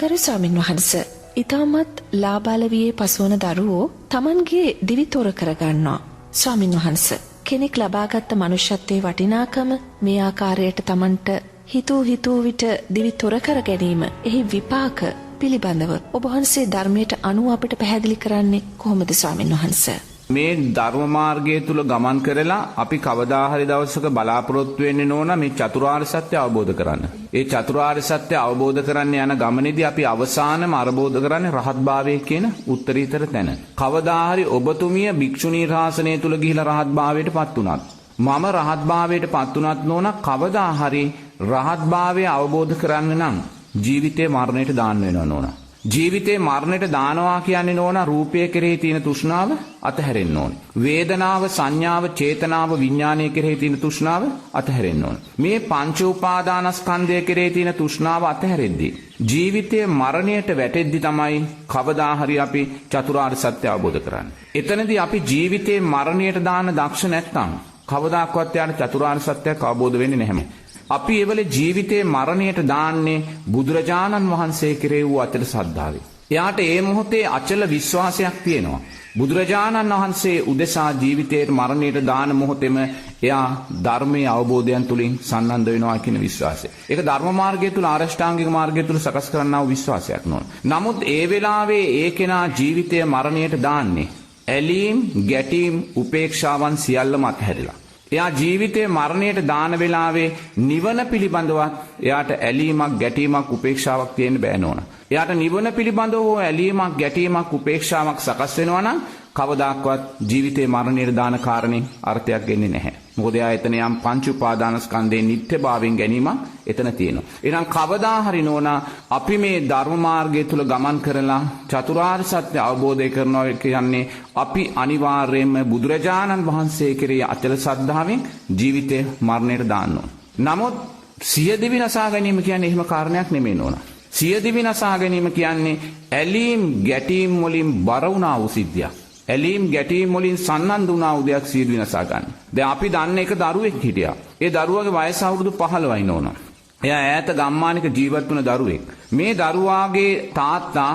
ගරු ස්වාමින් වහන්සේ ඊටමත් ලාබාලවියේ පසුවන දරුවෝ Tamanගේ දිවි තොර කරගන්නවා. ස්වාමින් වහන්සේ කෙනෙක් ලබාගත් මනුෂ්‍යත්වයේ වටිනාකම මේ ආකාරයට Tamanට හිතූ විට දිවි තොර කර ගැනීම එහි විපාක පිළිබඳව ඔබ වහන්සේ ධර්මයට අනුව අපිට පැහැදිලි කරන්නේ කොහොමද ස්වාමින් වහන්සේ? මේ ධර්ම මාර්ගය තුල ගමන් කරලා අපි කවදා හරි දවසක බලාපොරොත්තු වෙන්නේ නෝනා මේ චතුරාර්ය සත්‍ය අවබෝධ කරගන්න. ඒ චතුරාර්ය සත්‍ය අවබෝධ කරන්න යන ගමනේදී අපි අවසානම අවබෝධ කරන්නේ රහත් භාවය කියන උත්තරීතර තැන. කවදා හරි ඔබතුමිය භික්ෂුණී රාසනය තුල ගිහිලා රහත් භාවයටපත් උනත් මම රහත් භාවයටපත් උනත් නෝනා කවදා හරි රහත් භාවය අවබෝධ කරන්න නම් ජීවිතේ මරණයට දාන්න වෙනවා නෝනා. ජීවිතේ මරණයට දානවා කියන්නේ නෝනා රූපය කෙරෙහි තියෙන තෘෂ්ණාව අතහැරෙන්න ඕනේ. වේදනාව, සංඥාව, චේතනාව, විඥානය කෙරෙහි තියෙන තෘෂ්ණාව අතහැරෙන්න ඕනේ. මේ පංච උපාදානස්කන්ධය කෙරෙහි තියෙන තෘෂ්ණාව අතහැරෙද්දී ජීවිතයේ මරණයට වැටෙද්දී තමයි කවදා හරි අපි චතුරාර්ය සත්‍ය අවබෝධ කරන්නේ. එතනදී අපි ජීවිතේ මරණයට දාන දක්ෂ නැත්නම් කවදාකවත් යාට චතුරාර්ය සත්‍යයක් අවබෝධ වෙන්නේ නැහැ. අපි එවල ජීවිතේ මරණයට දාන්නේ බුදුරජාණන් වහන්සේ කෙරෙහි වූ අචල ශ්‍රද්ධාවෙන්. එයාට ඒ මොහොතේ අචල විශ්වාසයක් තියෙනවා. බුදුරජාණන් වහන්සේ උදෙසා ජීවිතේ මරණයට දාන මොහොතේම එයා ධර්මයේ අවබෝධයන් තුලින් සම්බන්ධ වෙනවා කියන විශ්වාසය. ඒක ධර්ම මාර්ගය තුල ආරෂ්ඨාංගික මාර්ගය තුල සකස් කරන්නා වූ විශ්වාසයක් නෝන. නමුත් ඒ වෙලාවේ ඒ කෙනා ජීවිතය මරණයට දාන්නේ ඇලීම්, ගැටීම්, උපේක්ෂාවන් සියල්ලම අත්හැරලා. එයා ජීවිතේ මරණයට දාන වෙලාවේ නිවන පිළිබඳවත් එයාට ඇලීමක්, ගැටීමක්, උපේක්ෂාවක් තියෙන්න බෑ නෝනා. එයාට නිවන පිළිබඳව හෝ ඇලීමක්, ගැටීමක්, උපේක්ෂාවක් සකස් වෙනවා නම් කවදාක්වත් ජීවිතේ මරණයට දාන කාරණේ අර්ථයක් ගෙන්නේ නැහැ. මොකද එයා එතන යම් පංච උපාදානස්කන්ධේ නිත්‍යභාවයෙන් ගැනීමක් එතන තියෙනවා. එහෙනම් කවදා හරි නෝනා අපි මේ ධර්ම මාර්ගය තුල ගමන් කරලා චතුරාර්ය සත්‍ය අවබෝධය කරනවා කියන්නේ අපි අනිවාර්යයෙන්ම බුදුරජාණන් වහන්සේ කෙරෙහි අචල ශ්‍රද්ධාවෙන් ජීවිතේ මරණයට දාන්න ඕන. නමුත් සිය දිවි නසා ගැනීම කියන්නේ එහෙම කාරණයක් නෙමෙයි නෝනා. සිය දිවි නසා ගැනීම කියන්නේ ඇලීම්, ගැටීම් වලින් බර වුණා වූ සිද්ධියක්. ඇලීම්, ගැටීම් වලින් සන්නන්දු වුණා වූ දෙයක් සිය දිවි නසා ගන්න. දැන් අපි දන්න එක දරුවෙක් හිටියා. ඒ දරුවාගේ වයස අවුරුදු 15යි නෝනා. එයා ඈත ගම්මානික ජීවත් වුණ දරුවෙක්. මේ දරුවාගේ තාත්තා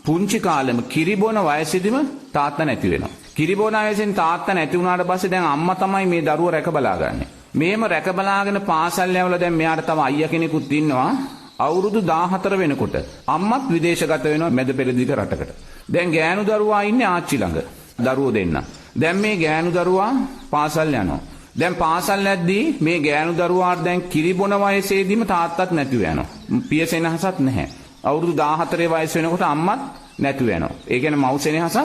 පුංචි කාලෙම කිරිබොන වයසෙදිම තාත්තා නැති වෙනවා. කිරිබොන වයසෙන් තාත්තා නැති වුණාට පස්සේ දැන් අම්මා තමයි මේ දරුවා රැක බලාගන්නේ. මේම රැක බලාගෙන පාසල් යවලා දැන් මෙයාට තව අයියා කෙනෙකුත් ඉන්නවා. අවුරුදු 14 වෙනකොට අම්මත් විදේශගත වෙනවා මැද පෙරදිග රටකට. දැන් ගෑනු දරුවා ඉන්නේ ආච්චි ළඟ. දරුවෝ දෙන්න. දැන් මේ ගෑනු දරුවා පාසල් යනවා. දැන් පාසල් යද්දී මේ ගෑනු දරුවාට දැන් කිරිබොන වයසේදීම තාත්තත් නැතිව යනවා. පියසෙනහසක් නැහැ. අවුරුදු 14 වයස වෙනකොට අම්මත් නැතිව යනවා. ඒ කියන්නේ මව්සෙනහසක්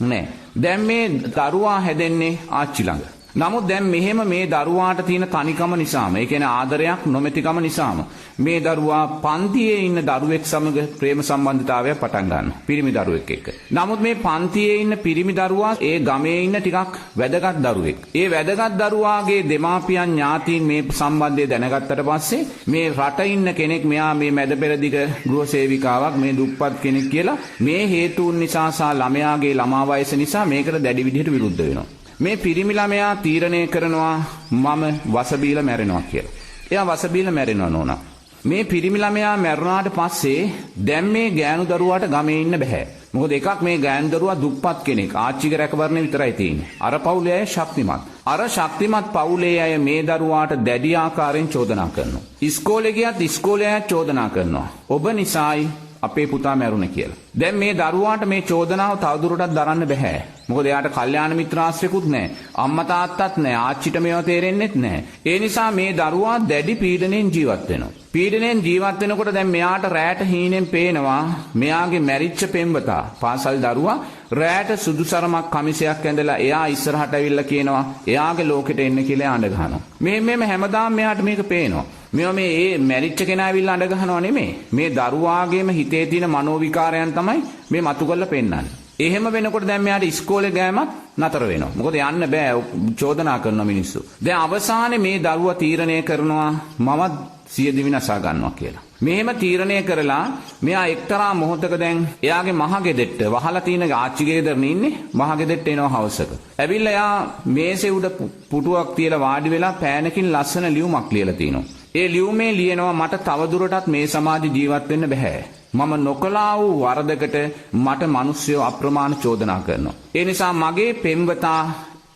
නැහැ. දැන් මේ දරුවා හැදෙන්නේ ආච්චි ළඟ. නමුත් දැන් මෙහෙම මේ දරුවාට තියෙන තනිකම නිසාම, ඒ කියන්නේ ආදරයක් නොමැතිකම නිසාම මේ දරුවා පන්තියේ ඉන්න දරුවෙක් සමග ප්‍රේම සම්බන්ධතාවයක් පටන් ගන්නවා. පිරිමි දරුවෙක් එක්ක. නමුත් මේ පන්තියේ ඉන්න පිරිමි දරුවා ඒ ගමේ ඉන්න ටිකක් වැදගත් දරුවෙක්. ඒ වැදගත් දරුවාගේ දෙමාපියන් ඥාතීන් මේ සම්බන්ධය දැනගත්තට පස්සේ මේ රට ඉන්න කෙනෙක් මෙයා මේ මැද පෙරදිග ගෘහ සේවිකාවක්, මේ දුප්පත් කෙනෙක් කියලා මේ හේතුන් නිසා සහ ළමයාගේ ළමා වයස නිසා මේකට දැඩි විදිහට විරුද්ධ වෙනවා. මේ පිරිමි ළමයා තීරණය කරනවා මම වසබීලා මැරෙනවා කියලා. එයා වසබීලා මැරෙනවා නෝනා. මේ පිරිමි ළමයා මැරුණාට පස්සේ දැන් මේ ගෑනු දරුවාට ගමේ ඉන්න බෑ. මොකද එකක් මේ ගෑනු දරුවා දුප්පත් කෙනෙක්. ආච්චිගේ රැකවරණය විතරයි තියෙන්නේ. අර පවුලේ අය ශක්තිමත්. අර ශක්තිමත් පවුලේ අය මේ දරුවාට දැඩි ආකාරයෙන් චෝදනා කරනවා. ඉස්කෝලේ ගියත් ඉස්කෝලේ අය චෝදනා කරනවා. ඔබ නිසායි අපේ පුතා මැරුණේ කියලා. දැන් මේ දරුවාට මේ චෝදනාව තවදුරටත් දරන්න බෑ. මොකද එයාට කල්යාණ මිත්‍රාශ්‍රයකුත් නැහැ. අම්මා තාත්තත් නැහැ. ආච්චිට මේව තේරෙන්නෙත් නැහැ. ඒ නිසා මේ දරුවා දැඩි පීඩණයෙන් ජීවත් වෙනවා. පීඩණයෙන් ජීවත් වෙනකොට දැන් මෙයාට රැට හීනෙන් පේනවා මෙයාගේ මැරිච්ච පෙම්වතා පාසල් දරුවා රැට සුදු සරමක් කමිසයක් ඇඳලා එයා ඉස්සරහට ඇවිල්ලා කියනවා එයාගේ ලෝකෙට එන්න කියලා අඬ ගහනවා. මේ හැමදාම මෙයාට මේක පේනවා. මේ මැරිච්ච කෙනා ඇවිල්ලා අඬ ගහනවා නෙමෙයි. මේ දරුවාගේම හිතේ තියෙන මනෝවිකාරයන් තමයි මේ මතු කරලා පෙන්නන්නේ. එහෙම වෙනකොට දැන් මෙයාට ඉස්කෝලේ ගෑමත් නතර වෙනවා. මොකද යන්න බෑ චෝදනා කරන මිනිස්සු. දැන් අවසානයේ මේ දරුවා තීරණය කරනවා මමත් සිය දිවි නසා ගන්නවා කියලා. මෙහෙම තීරණය කරලා මෙයා එක්තරා මොහොතක දැන් එයාගේ මහගෙදෙට්ට වහලා තියෙන ආච්චිගේ ගෙදරනේ ඉන්නේ. මහගෙදෙට්ට එනවා හවසක. ඇවිල්ලා එයා මේසේ උඩ පුටුවක් තියලා වාඩි වෙලා පෑනකින් ලස්සන ලියුමක් ලියලා තිනවා. ඒ ලියුමේ ලියනවා මට තවදුරටත් මේ සමාජ ජීවත් වෙන්න බෑ. මම නොකලා වූ වරදකට මට මිනිස්සු අප්‍රමාණ චෝදනා කරනවා. ඒ නිසා මගේ පෙම්වතා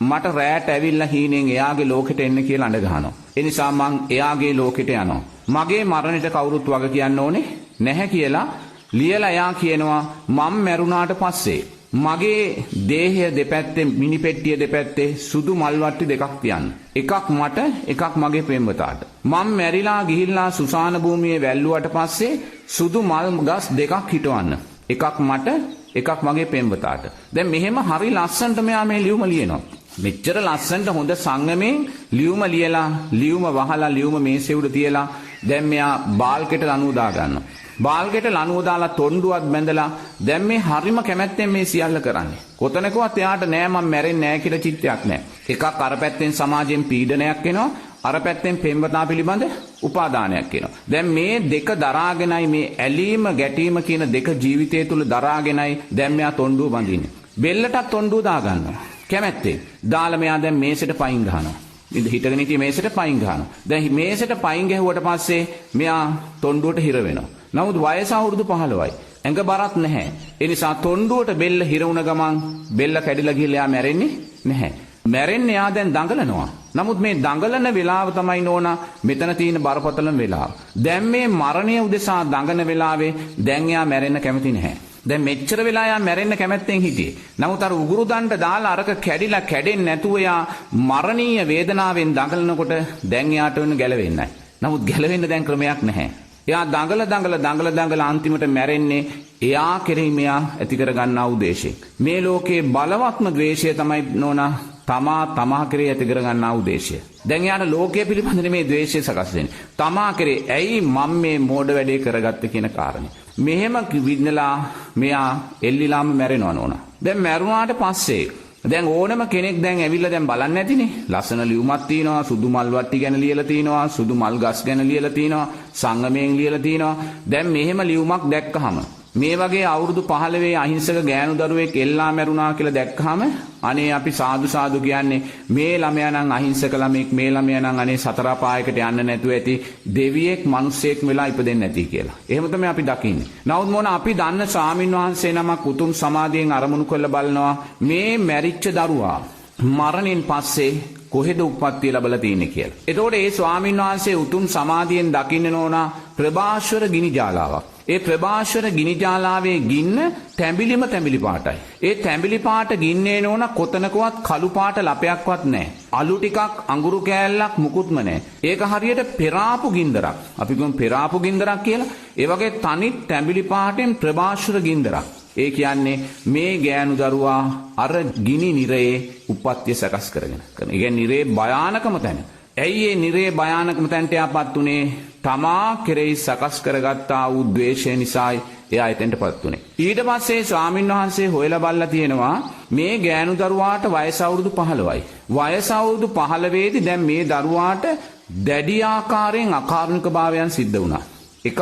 මට රැට ඇවිල්ලා හීනෙන් එයාගේ ලෝකෙට එන්න කියලා අඬ ගහනවා. ඒ නිසා මං එයාගේ ලෝකෙට යනවා. මගේ මරණයට කවුරුත් වග කියන්න ඕනේ නැහැ කියලා ලියලා එයා කියනවා මම මැරුණාට පස්සේ මගේ දේහය දෙපැත්තේ මිනිපෙට්ටිය දෙපැත්තේ සුදු මල් වට්ටි දෙකක් තියන්න. එකක් මට එකක් මගේ පෙම්වතාට. මම මැරිලා ගිහිල්ලා සුසාන භූමියේ වැල්ලුවට පස්සේ සුදු මල් ගස් දෙකක් හිටවන්න. එකක් මට එකක් මගේ පෙම්වතාට. දැන් මෙහෙම හරි ලස්සනට මෙයා මේ ලියුම ලියනවා. මෙච්චර ලස්සනට හොඳ සංගමයෙන් ලියුම ලියලා ලියුම වහලා ලියුම මේසෙ උඩ තියලා දැන් මෙයා බාල්කෙට ලනුව දා ගන්නවා. බාල්ගෙට ලනුව දාලා තොණ්ඩුවත් බැඳලා දැන් මේ හරිම කැමැත්තෙන් මේ සියල්ල කරන්නේ. කොතනකවත් එයාට නෑ මම මැරෙන්නේ නෑ කියලා චිත්තයක් නෑ. එකක් අර පැත්තෙන් සමාජයෙන් පීඩනයක් එනවා, අර පැත්තෙන් පෙම්වතා පිළිබඳ උපාදානයක් එනවා. දැන් මේ දෙක දරාගෙනයි මේ ඇලීම ගැටීම කියන දෙක ජීවිතය තුල දරාගෙනයි දැන් මෙයා තොණ්ඩුව බඳින්නේ. බෙල්ලටත් තොණ්ඩුව දා ගන්නවා. කැමැත්තෙන්. දාලා මෙයා දැන් මේසෙට පයින් ගහනවා. හිටගෙන හිටිය මේසෙට පයින් ගහනවා. දැන් මේසෙට පයින් ගැහුවට පස්සේ මෙයා තොණ්ඩුවට හිර වෙනවා. නමුත් වයස අවුරුදු 15යි. ඇඟ බරක් නැහැ. ඒ නිසා තොණ්ඩුවට බෙල්ල හිර වුණ ගමන් බෙල්ල කැඩිලා ගිහලා එයා මැරෙන්නේ නැහැ. මැරෙන්නේ එයා දැන් දඟලනවා. නමුත් මේ දඟලන වෙලාව තමයි නෝනා මෙතන තියෙන බරපතලම වෙලාව. දැන් මේ මරණය උදෙසා දඟන වෙලාවේ දැන් එයා මැරෙන්න කැමති නැහැ. දැන් මෙච්චර වෙලා යා මැරෙන්න කැමැත්තෙන් හිටියේ. නමුත් අර උගුරු දණ්ඩ දාලා අරක කැඩිලා කැඩෙන්නේ නැතුව යා මරණීය වේදනාවෙන් දඟලනකොට දැන් යාට වෙන ගැලවෙන්නේ නැහැ. නමුත් ගැලවෙන්න දැන් ක්‍රමයක් නැහැ. එයා දඟල අන්තිමට මැරෙන්නේ එයා කෙරෙහි මෙයා ඇති කර ගන්නා වූ ද්වේෂයෙන්. මේ ලෝකේ බලවත්ම ද්වේෂය තමයි නෝනා තමා කෙරෙහි ඇති කර ගන්නා වූ ද්වේෂය. දැන් යාට ලෝකයේ පිළිබඳ මේ ද්වේෂය සකස් වෙන්නේ. තමා කෙරෙහි ඇයි මම මේ මෝඩ වැඩේ කරගත්තේ කියන කාරණේ. මෙහෙම විඳලා මෙයා එල්ලිලාම මැරෙනවා නෝනා. දැන් මැරුණාට පස්සේ දැන් ඕනම කෙනෙක් දැන් ඇවිල්ලා දැන් බලන්න ඇතිනේ. ලස්සන ලියුමක් තියෙනවා, සුදු මල් වට්ටි ගැන ලියලා තියෙනවා, සුදු මල් ගස් ගැන ලියලා තියෙනවා, සංගමයෙන් ලියලා තියෙනවා. දැන් මෙහෙම ලියුමක් දැක්කහම මේ වගේ අවුරුදු 15 අහිංසක ගෑනු දරුවෙක් එල්ලා මැරුණා කියලා දැක්කහම අනේ අපි සාදු කියන්නේ මේ ළමයා නම් අහිංසක ළමෙක්, මේ ළමයා නම් අනේ සතර පායකට යන්න නැතුව ඇති දෙවියෙක් මිනිස්සෙක් වෙලා ඉපදෙන්නේ නැති කියලා. එහෙම තමයි අපි දකින්නේ. නමුත් මොන අපි දන්න ස්වාමින් වහන්සේ නමක් උතුම් සමාධියෙන් අරමුණු කරලා බලනවා මේ මැරිච්ච දරුවා මරණයෙන් පස්සේ කොහෙද උප්පත්තිය ලැබලා තියෙන්නේ කියලා. එතකොට ඒ ස්වාමින් වහන්සේ උතුම් සමාධියෙන් දකින්න නෝනා ප්‍රභාස්වර ගිනි ජාලාවක්. ඒ ප්‍රභාස්වර ගිනි ජාලාවේ ගින්න තැඹිලි පාටයි. ඒ තැඹිලි පාට ගින්නේ නෝන කොතනකවත් කළු පාට ලපයක්වත් නැහැ. අලු ටිකක් අඟුරු කෑල්ලක් මුකුත්ම නැහැ. ඒක හරියට පෙරාපු ගින්දරක්. අපි කියමු පෙරාපු ගින්දරක් කියලා. ඒ වගේ තනි තැඹිලි පාටෙන් ප්‍රභාස්වර ගින්දරක්. ඒ කියන්නේ මේ ගෑනු දරුවා අර ගිනි නිරයේ උප්පත්තිය සකස් කරගෙන. ඒ කියන්නේ නිරේ භයානකම තැන. ඇයි ඒ නිරේ භයානකම තැනට යාපත් උනේ? තමා කෙරෙහි සකස් කරගත්තා වූ ද්වේෂය නිසායි එයා එතෙන්ටපත් උනේ. ඊට පස්සේ ස්වාමින් වහන්සේ හොයලා බලලා තියෙනවා මේ ගෑනු දරුවාට වයස අවුරුදු 15යි. වයස අවුරුදු 15 දී දැන් මේ දරුවාට දැඩි ආකාරයෙන් අකාරුණිකභාවයන් සිද්ධ වුණා. එකක්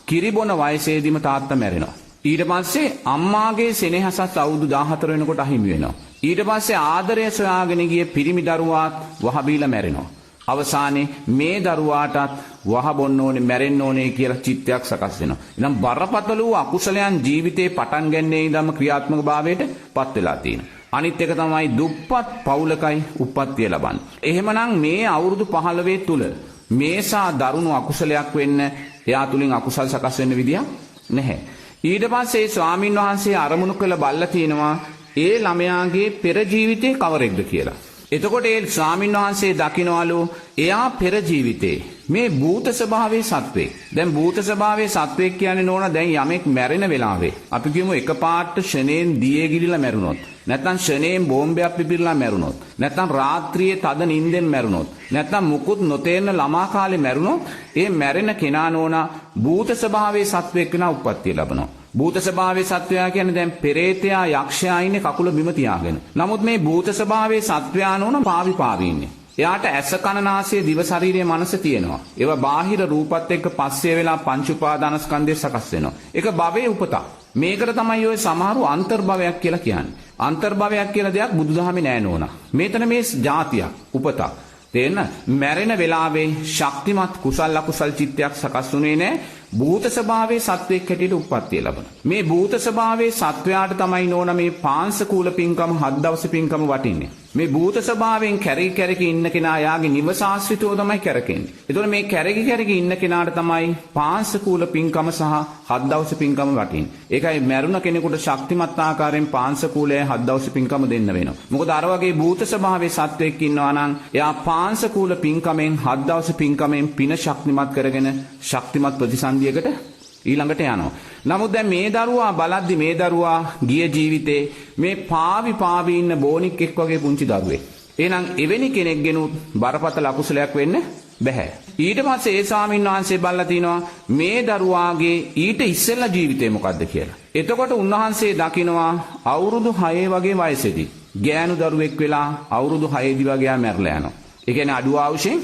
කිරිබොන වයසේදීම තාත්තා මැරෙනවා. ඊට පස්සේ අම්මාගේ සෙනෙහසත් අවුරුදු 14 වෙනකොට අහිමි වෙනවා. ඊට පස්සේ ආදරය සොයාගෙන ගිය පිරිමි දරුවාත් වහබීලා මැරෙනවා. අවසානයේ මේ දරුවාටත් වහ බොන්න ඕනේ මැරෙන්න ඕනේ කියලා චිත්තයක් සකස් වෙනවා. එනම් බරපතල වූ අකුසලයන් ජීවිතේ පටන් ගන්නේ ඉඳන්ම ක්‍රියාත්මක භාවයට පත් වෙලා තියෙනවා. අනිත් එක තමයි දුප්පත් පවුලකයි උප්පත්තිය ලබන්නේ. එහෙමනම් මේ අවුරුදු 15 තුල මේසා දරුණු අකුසලයක් වෙන්න එයා තුලින් අකුසල් සකස් වෙන්න විදියක් නැහැ. ඊට පස්සේ ස්වාමින් වහන්සේ අරමුණු කළ බල්ලා තියෙනවා ඒ ළමයාගේ පෙර ජීවිතේ කවරෙක්ද කියලා. එතකොට ඒ ස්වාමින් වහන්සේ දකින්නවලු එයා පෙර ජීවිතේ මේ භූත ස්වභාවයේ සත්වෙක්. දැන් භූත ස්වභාවයේ සත්වෙක් කියන්නේ නෝනා දැන් යමෙක් මැරෙන වෙලාවේ අපි කියමු එකපාරට ෂණයෙන් දියේ ගිලිලා මැරුණොත්, නැත්නම් ෂණයෙන් බෝම්බයක් පිපිරලා මැරුණොත්, නැත්නම් රාත්‍රියේ තද නිින්දෙන් මැරුණොත්, නැත්නම් මුකුත් නොතේරෙන ළමා කාලේ මැරුණොත් ඒ මැරෙන කෙනා නෝනා භූත ස්වභාවයේ සත්වෙක් වෙනා උප්පත්තිය ලබනවා. භූත ස්වභාවයේ සත්වයා කියන්නේ දැන් පෙරේතයා යක්ෂයා ඉන්නේ කකුල බිම තියාගෙන. නමුත් මේ භූත ස්වභාවයේ සත්වයා නෝන පාවි ඉන්නේ. එයාට ඇස කන නාසය දිව ශරීරයේ මනස තියෙනවා. ඒවා බාහිර රූපත් එක්ක පස්සේ වෙලා පංච උපාදානස්කන්ධය සකස් වෙනවා. ඒක භවයේ උපතක්. මේකට තමයි ඔය සමහරු අන්තර්භවයක් කියලා කියන්නේ. අන්තර්භවයක් කියලා දෙයක් බුදුදහමේ නෑ නෝනා. මේතන මේ જાතියක් උපතක්. තේන්න මැරෙන වෙලාවේ ශක්තිමත් කුසල් අකුසල් චිත්තයක් සකස් වුණේ නෑ. භූත ස්වභාවයේ සත්වයක් හැටියට උප්පත්තිය ලබන. මේ භූත ස්වභාවයේ සත්වයාට තමයි නෝන මේ පාංශකූල පින්කම 7 දවස් පින්කම වටින්නේ. මේ භූත ස්වභාවයෙන් කැරකි ඉන්න කෙනා යාගේ නිවස ආශ්‍රිතව තමයි කැරකෙන්නේ. ඒතකොට මේ කැරකි ඉන්න කෙනාට තමයි පාංශකූල පින්කම සහ 7 දවස් පින්කම වටින්නේ. ඒකයි මරුණ කෙනෙකුට ශක්තිමත් ආකාරයෙන් පාංශකූලයේ 7 දවස් පින්කම දෙන්න වෙනවා. මොකද අර වගේ භූත ස්වභාවයේ සත්වයක් ඉන්නවා නම් එයා පාංශකූල පින්කමෙන් 7 දවස් පින්කමෙන් පින ශක්තිමත් කරගෙන ශක්තිමත් ප්‍රතිසන්දියකට ඊළඟට යනවා. නමුත් දැන් මේ දරුවා බලද්දි මේ දරුවා ගිය ජීවිතේ මේ පාවි ඉන්න බෝනික්ෙක් වගේ පුංචි දරුවෙක්. එහෙනම් එවැනි කෙනෙක්ගෙනුත් බරපතල අකුසලයක් වෙන්න බෑ. ඊට පස්සේ ඒ ස්වාමීන් වහන්සේ බලලා තිනවා මේ දරුවාගේ ඊට ඉස්සෙල්ලා ජීවිතේ මොකද්ද කියලා. එතකොට උන්වහන්සේ දකිනවා අවුරුදු 6 වගේ වයසේදී ගෑනු දරුවෙක් වෙලා අවුරුදු 6 දී වගේ මැරලා යනවා. ඒ කියන්නේ අඩු ආයුෂෙන්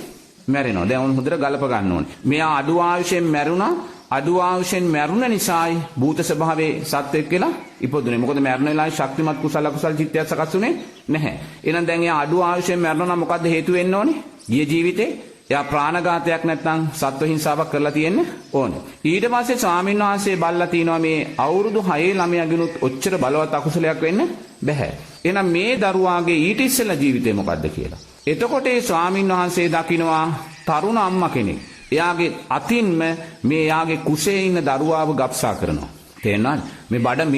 මැරෙනවා. දැන් උන් හොඳට ගලප ගන්න ඕනේ. මෙයා අඩු ආයුෂෙන් මැරුණා. අඩු ආයුෂෙන් මැරුණ නිසායි භූත ස්වභාවයේ සත්වෙක් කියලා ඉපදුනේ. මොකද මැරෙන වෙලාවේ ශක්තිමත් කුසල අකුසල චිත්තයක් සකස් වුනේ නැහැ. එහෙනම් දැන් එයා අඩු ආයුෂෙන් මැරුණා නම් මොකද්ද හේතු වෙන්න ඕනේ? ගිය ජීවිතේ එයා ප්‍රාණඝාතයක් නැත්නම් සත්ව හිංසාවක් කරලා තියෙන්න ඕනේ. ඊට පස්සේ ස්වාමීන් වහන්සේ බල්ලා තිනවා මේ අවුරුදු 6 ළමයාගෙනුත් ඔච්චර බලවත් අකුසලයක් වෙන්න බෑ. එහෙනම් මේ දරුවාගේ ඊට ඉස්සෙල්ලා ජීවිතේ මොකද්ද කියලා. එතකොට ඒ ස්වාමීන් වහන්සේ දකිනවා තරුණ අම්මා කෙනෙක්. එයාගේ අතින්ම මේ යාගේ කුසේ ඉන්න දරුවාව ගබ්සා කරනවා. තේරෙනවද? මේ බඩ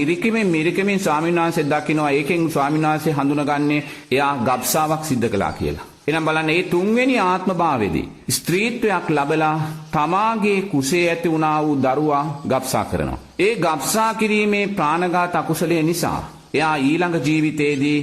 මිරිකෙමින් ස්වාමීන් වහන්සේ දකිනවා ඒකෙන් ස්වාමීන් වහන්සේ හඳුනගන්නේ එයා ගබ්සාවක් සිද්ධ කළා කියලා. එහෙනම් බලන්න මේ තුන්වෙනි ආත්ම භාවයේදී ස්ත්‍රීත්වයක් ලැබලා තමාගේ කුසේ ඇති වුණා වූ දරුවා ගබ්සා කරනවා. ඒ ගබ්සා කිරීමේ ප්‍රාණඝාත අකුසලයේ නිසා එයා ඊළඟ ජීවිතේදී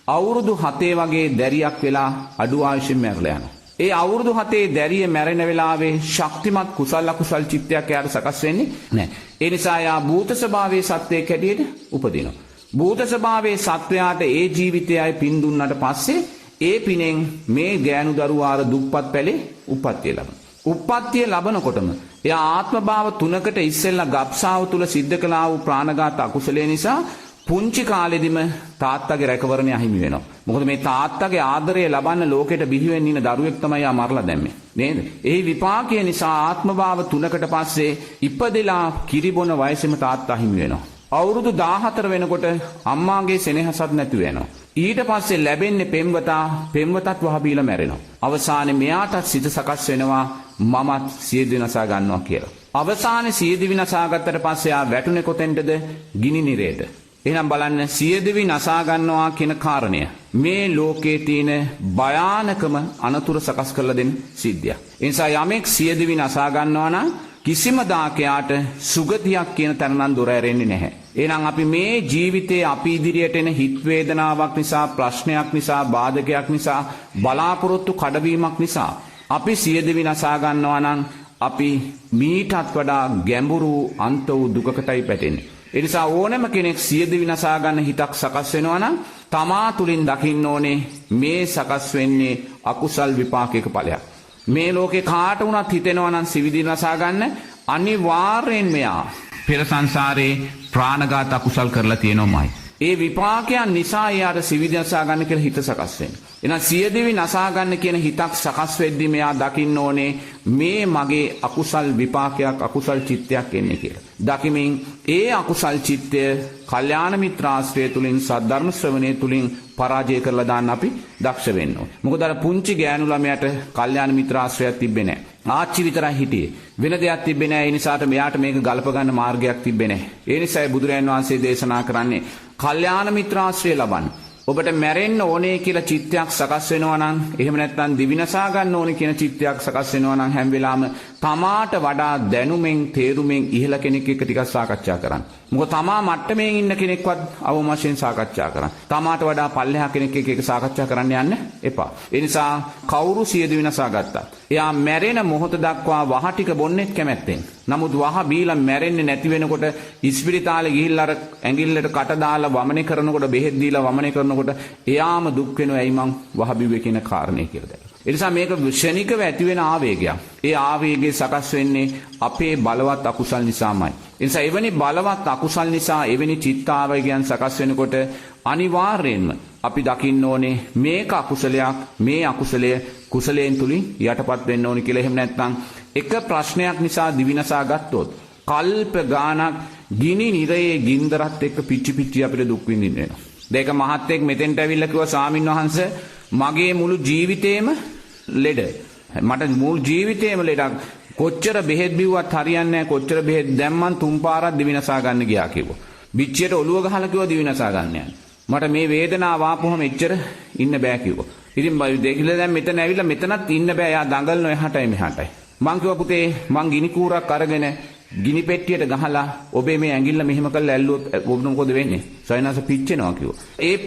අවුරුදු 7 වගේ දැරියක් වෙලා අඩු ආයුෂෙන් මැරලා යනවා. ඒ අවුරුදු 7 දැරිය මැරෙන වෙලාවේ ශක්තිමත් කුසල අකුසල් චිත්තයක් එයාට සකස් වෙන්නේ නැහැ. ඒ නිසා එයා භූත ස්වභාවයේ සත්වයක් හැටියට උපදිනවා. භූත ස්වභාවයේ සත්වයාට ඒ ජීවිතයයි පින් දුන්නාට පස්සේ ඒ පිනෙන් මේ ගෑනු දරුවාර දුප්පත් පැලේ උප්පත්තිය ලබනවා. උප්පත්තිය ලබනකොටම එයා ආත්ම භාව 3කට ඉස්සෙල්ලා ගබ්සාව තුල සිද්ධ කළා වූ ප්‍රාණඝාත අකුසලයේ නිසා පුංචි කාලෙදිම තාත්තගේ රැකවරණය අහිමි වෙනවා. මොකද මේ තාත්තගේ ආදරය ලබන්න ලෝකෙට බිහි වෙන්න ඉන්න දරුවෙක් තමයි යා මරලා දැම්මේ. නේද? ඒ විපාකය නිසා ආත්ම භාව 3කට පස්සේ ඉපදෙලා කිරිබොන වයසෙම තාත්තා අහිමි වෙනවා. අවුරුදු 14 වෙනකොට අම්මාගේ සෙනෙහසක් නැති වෙනවා. ඊට පස්සේ ලැබෙන්නේ පෙම්වතත් වහ බීලා මැරෙනවා. අවසානයේ මෙයාටත් සිත සකස් වෙනවා මමත් සියදිවි නසා ගන්නවා කියලා. අවසානයේ සියදිවි නසා ගත්තට පස්සේ ආ වැටුනේ කොතෙන්ටද? ගිනි නිරේට. එහෙනම් බලන්න සියදිවි නසා ගන්නවා කියන කාරණය මේ ලෝකේ තියෙන භයානකම අනතුරු සකස් කරලා දෙන සිද්ධියක්. ඒ නිසා යමෙක් සියදිවි නසා ගන්නවා නම් කිසිම දාකයාට සුගතියක් කියන තැන නම් දොර ඇරෙන්නේ නැහැ. එහෙනම් අපි මේ ජීවිතේ අපි ඉදිරියට එන හිත් වේදනාවක් නිසා, ප්‍රශ්නයක් නිසා, බාධකයක් නිසා, බලාපොරොත්තු කඩවීමක් නිසා අපි සියදිවි නසා ගන්නවා නම් අපි මීටත් වඩා ගැඹුරු අන්ත වූ දුකකටයි පැටෙන්නේ. ඒ නිසා ඕනෑම කෙනෙක් සියදිවි නසා ගන්න හිතක් සකස් වෙනවා නම් තමා තුලින් දකින්න ඕනේ මේ සකස් වෙන්නේ අකුසල් විපාකයක ඵලයක්. මේ ලෝකේ කාට වුණත් හිතෙනවා නම් සිවිදි නසා ගන්න අනිවාර්යෙන් මෙයා පෙර සංසාරේ ප්‍රාණඝාත අකුසල් කරලා තියෙනවමයි. ඒ විපාකයන් නිසා එයාට සිවිදි නසා ගන්න කියලා හිත සකස් වෙනවා. එහෙනම් සියදිවි නසා ගන්න කියන හිතක් සකස් වෙද්දී මෙයා දකින්න ඕනේ මේ මගේ අකුසල් විපාකයක් අකුසල් චිත්තයක් එන්නේ කියලා. දකිමින් ඒ අකුසල් චිත්තය කල්යාණ මිත්‍රාශ්‍රය තුලින් සද්ධර්ම ශ්‍රවණය තුලින් පරාජය කරලා දාන්න අපි දක්ෂ වෙන්න ඕනේ. මොකද අර පුංචි ගෑනු ළමයාට කල්යාණ මිත්‍රාශ්‍රයක් තිබ්බේ නැහැ. ආච්චි විතරයි හිටියේ. වෙන දෙයක් තිබ්බේ නැහැ. ඒ නිසාට මෙයාට මේක ගලප ගන්න මාර්ගයක් තිබ්බේ නැහැ. ඒ නිසායි බුදුරජාණන් වහන්සේ දේශනා කරන්නේ කල්යාණ මිත්‍රාශ්‍රය ලබන්න. ඔබට මැරෙන්න ඕනේ කියලා චිත්තයක් සකස් වෙනවා නම් එහෙම නැත්නම් දිවිනසා ගන්න ඕනේ කියන චිත්තයක් සකස් වෙනවා නම් හැම වෙලාවෙම තමාට වඩා දැනුමෙන් තේරුමෙන් ඉහළ කෙනෙක් එක්ක ටිකක් සාකච්ඡා කරන්න. මොකද තමා මට්ටමේ ඉන්න කෙනෙක්වත් අවම වශයෙන් සාකච්ඡා කරන්න. තමාට වඩා පල්ලෙහා කෙනෙක් එක්ක සාකච්ඡා කරන්න යන්න එපා. ඒ නිසා කවුරු සියදිවි නසා ගත්තා. එයා මැරෙන මොහොත දක්වා වහ ටික බොන්නෙත් කැමැත්තෙන්. නමුත් වහ බීලා මැරෙන්නේ නැති වෙනකොට ඉස්පිරිතාලේ ගිහිල්ලා අර ඇඟිල්ලට කට දාලා වමනේ කරනකොට බෙහෙත් දීලා වමනේ කරනකොට එයාම දුක් වෙනවා. ඇයි මං වහ බිව්වේ කියන කාරණේ කියලා දැක්කා. ඒ නිසා මේක ක්ෂණිකව ඇති වෙන ආවේගයක්. ඒ ආවේගය සකස් වෙන්නේ අපේ බලවත් අකුසල් නිසාමයි. ඒ නිසා එවැනි බලවත් අකුසල් නිසා එවැනි චිත්ත ආවේගයන් සකස් වෙනකොට අනිවාර්යයෙන්ම අපි දකින්න ඕනේ මේක අකුසලයක්, මේ අකුසලය කුසලයෙන් තුලින් යටපත් වෙන්න ඕනේ කියලා. එහෙම නැත්නම් එක ප්‍රශ්නයක් නිසා දිවිනසා ගත්තොත් කල්ප ගානක් ගිනි නිරයේ ගින්දරත් එක්ක පිච්චි පිච්චි අපිට දුක් විඳින්න වෙනවා. දෙක මහත්තයෙක් මෙතෙන්ට ඇවිල්ලා කිව්වා ස්වාමින් වහන්සේ මගේ මුළු ජීවිතේම ලෙඩ. මට මුළු ජීවිතේම ලෙඩක්. කොච්චර බෙහෙත් බිව්වත් හරියන්නේ නැහැ. කොච්චර බෙහෙත් දැම්මන් 3 පාරක් දිවිනසා ගන්න ගියා කිව්වා. පිච්චියට ඔළුව ගහලා කිව්වා දිවිනසා ගන්න යන්න. මට මේ වේදනාව ආපුවම එච්චර ඉන්න බෑ කිව්වා. ඉතින් දෙකිලා දැන් මෙතන ඇවිල්ලා මෙතනත් ඉන්න බෑ. යා දඟලන එහාටයි මෙහාටයි. මං කිව්වා පුතේ මං ගිනි කූරක් අරගෙන ගිනි පෙට්ටියට ගහලා ඔබේ මේ ඇඟිල්ල මෙහෙම කරලා ඇල්ලුවොත් ඔබට මොකද වෙන්නේ? සයනස පිච්චෙනවා කිව්වා. ඒ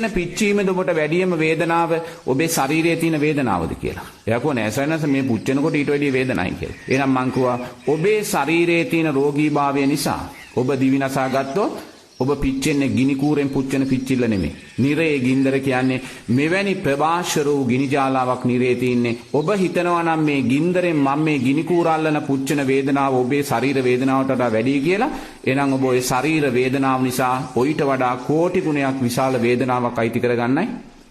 පිච්චීමද ඔබට වැඩියම වේදනාව ඔබේ ශරීරයේ තියෙන වේදනාවද කියලා. එයා කිව්වා නෑ සයනස මේ පුච්චෙනකොට ඊට වැඩිය වේදනයි කියලා. එහෙනම් මං කිව්වා ඔබේ ශරීරයේ තියෙන රෝගීභාවය නිසා ඔබ දිවිනසා ගත්තොත් ඔබ පිච්චෙන්නේ ගිනි කූරෙන් පුච්චන පිච්චිල්ල නෙමෙයි. නිරයේ ගින්දර කියන්නේ මෙවැනි ප්‍රභාෂර වූ ගිනි ජාලාවක් නිරයේ තින්නේ. ඔබ හිතනවා නම් මේ ගින්දරෙන් මම මේ ගිනි කූර අල්ලන පුච්චන වේදනාව ඔබේ ශරීර වේදනාවට වඩා වැඩි කියලා. එහෙනම් ඔබ ඔය ශරීර වේදනාව නිසා ඔయిత වඩා කෝටි ගුණයක් විශාල වේදනාවක් අයිති කරගන්නයි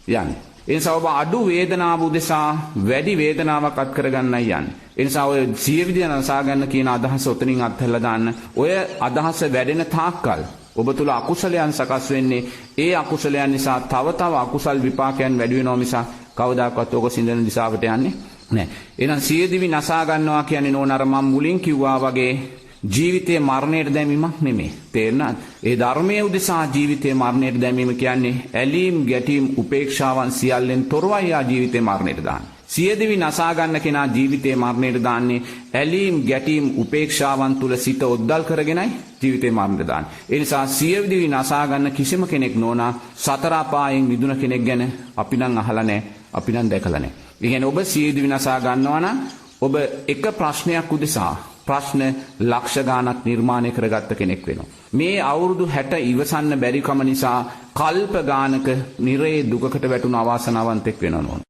යන්නේ. ඒ නිසා ඔබ අඩු වේදනාව උදෙසා වැඩි වේදනාවක් අත් කරගන්නයි යන්නේ. ඒ නිසා ඔය සිය විදිය නසා ගන්න කියන අදහස ඔතනින් අත්හැරලා දාන්න. ඔය අදහස වැඩෙන තාක්කල් ඔබ තුල අකුසලයන් සකස් වෙන්නේ. ඒ අකුසලයන් නිසා තව අකුසල් විපාකයන් වැඩි වෙනවා මිස කවදාකවත් ඔබ සිඳන දිශාවට යන්නේ නැහැ. එහෙනම් සිය දිවි නසා ගන්නවා කියන්නේ නෝනර මම මුලින් කිව්වා වගේ ජීවිතයේ මරණයට දැමීමක් නෙමෙයි. තේරෙනවද? ඒ ධර්මයේ උදෙසා ජීවිතයේ මරණයට දැමීම කියන්නේ ඇලීම්, ගැටීම්, උපේක්ෂාවන් සියල්ලෙන් තොරවයි ආ ජීවිතේ මරණයට දාන්නේ. සියදිවි නසා ගන්න කෙනා ජීවිතේ මරණයට දාන්නේ ඇලීම්, ගැටීම්, උපේක්ෂාවන් තුල සිත ඔද්දල් කරගෙනයි ජීවිතේ මරණයට දාන්නේ. ඒ නිසා සියදිවි නසා ගන්න කිසිම කෙනෙක් නෝනා සතර අපායෙන් මිදුණ කෙනෙක් ගැන අපි නම් අහලා නැහැ, අපි නම් දැකලා නැහැ. ඒ කියන්නේ ඔබ සියදිවි නසා ගන්නවා නම් ඔබ එක ප්‍රශ්නයක් උදෙසා ප්‍රශ්න ලක්ෂ ගාණක් නිර්මාණය කරගත්ත කෙනෙක් වෙනවා. මේ අවුරුදු 60 ඉවසන්න බැරිකම නිසා කල්ප ගානක නිරේ දුකකට වැටුණු අවාසනාවන්තෙක් වෙනවා.